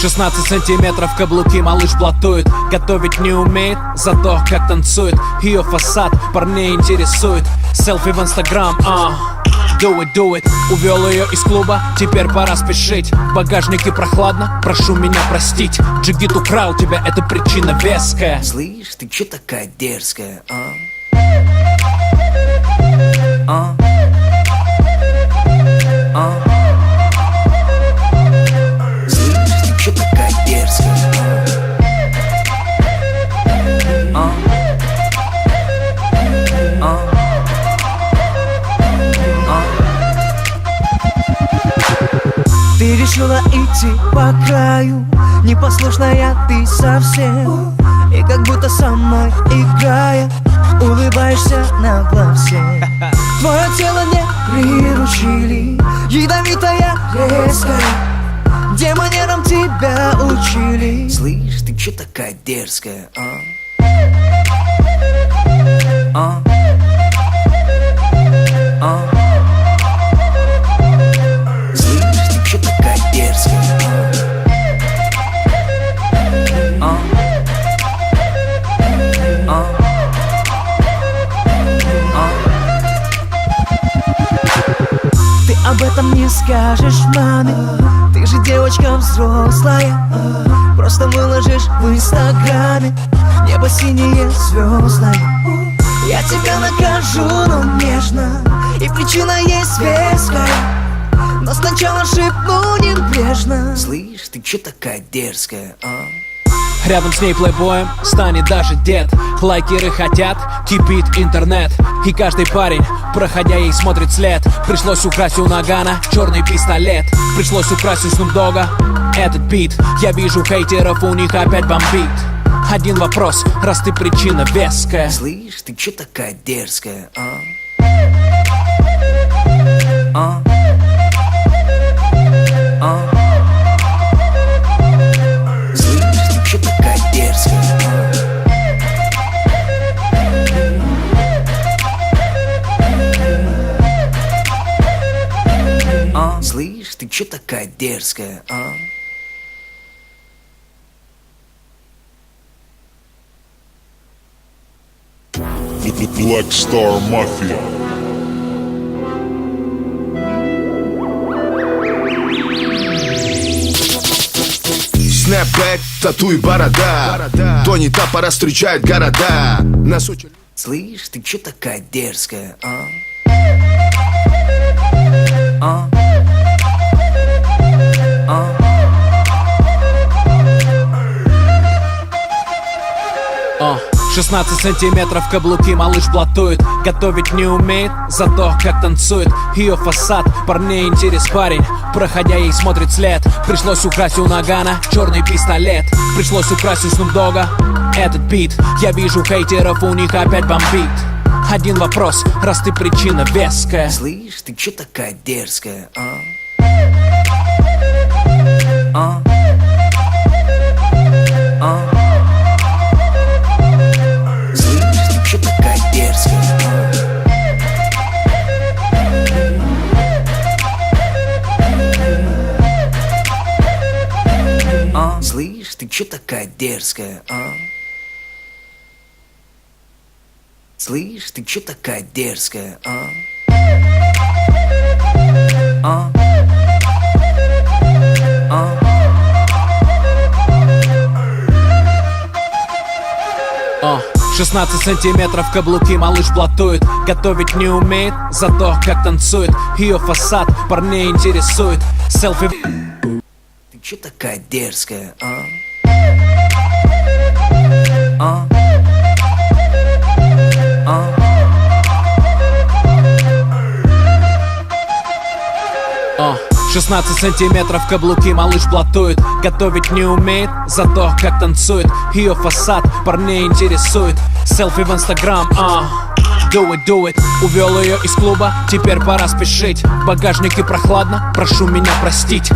16 сантиметров каблуки, малыш блатует. Готовить не умеет, зато как танцует. Ее фасад парней интересует. Селфи в инстаграм, do it. Увел ее из клуба, теперь пора спешить. В багажнике прохладно, прошу меня простить. Джигит украл тебя, это причина веская. Слышь, ты чё такая дерзкая, Слышь, ты чё такая дерзкая, Ты решила идти по краю, непослушная ты совсем. И как будто со мной играя, улыбаешься нагло всем. Твое тело не приручили, ядовитая, резкая. Где манерам тебя учили? Слышь, ты чё такая дерзкая, Слышь, ты чё такая дерзкая, Ты об этом не скажешь маме, ты же девочка взрослая. Просто выложишь в инстаграме небо синее, звездное. Я тебя накажу, но нежно, и причина есть веская. Но сначала шепну небрежно. Слышь, ты чё такая дерзкая, Рядом с ней плейбоем станет даже дед. Лайкеры хотят, кипит интернет. И каждый парень, проходя ей, смотрит след. Пришлось украсть у Нагана черный пистолет. Пришлось украсть у Снуп Дога этот бит. Я вижу хейтеров, у них опять бомбит. Один вопрос, раз ты причина веская. Слышь, ты чё такая дерзкая, Слышь, ты чё такая дерзкая, Слышь, ты чё такая дерзкая, Black Star Mafia. Снэпбэк, тату и борода. Тони Тапора встречает города. Нас учили. Слышь, ты чё такая дерзкая, О, 16 сантиметров каблуки, малыш блатует. Готовить не умеет, зато как танцует. Ее фасад парней интерес парень, проходя ей, смотрит след. Пришлось украсть у Нагана черный пистолет. Пришлось украсть у Снуп Дога этот бит. Я вижу хейтеров, у них опять бомбит. Один вопрос, раз ты причина веская. Слышь, ты чё такая дерзкая, Слышь, ты чё такая дерзкая, Слышь, ты чё такая дерзкая, Слышь, ты чё такая дерзкая, О, 16 сантиметров каблуки, малыш блатует. Готовить не умеет, зато как танцует. Ее фасад парней интересует. Селфи. Ты чё такая дерзкая, О, 16 сантиметров каблуки, малыш блатует. Готовить не умеет, зато как танцует. Ее фасад парней интересует. Селфи в инстаграм, do it. Увел ее из клуба, теперь пора спешить. В багажнике прохладно, прошу меня простить.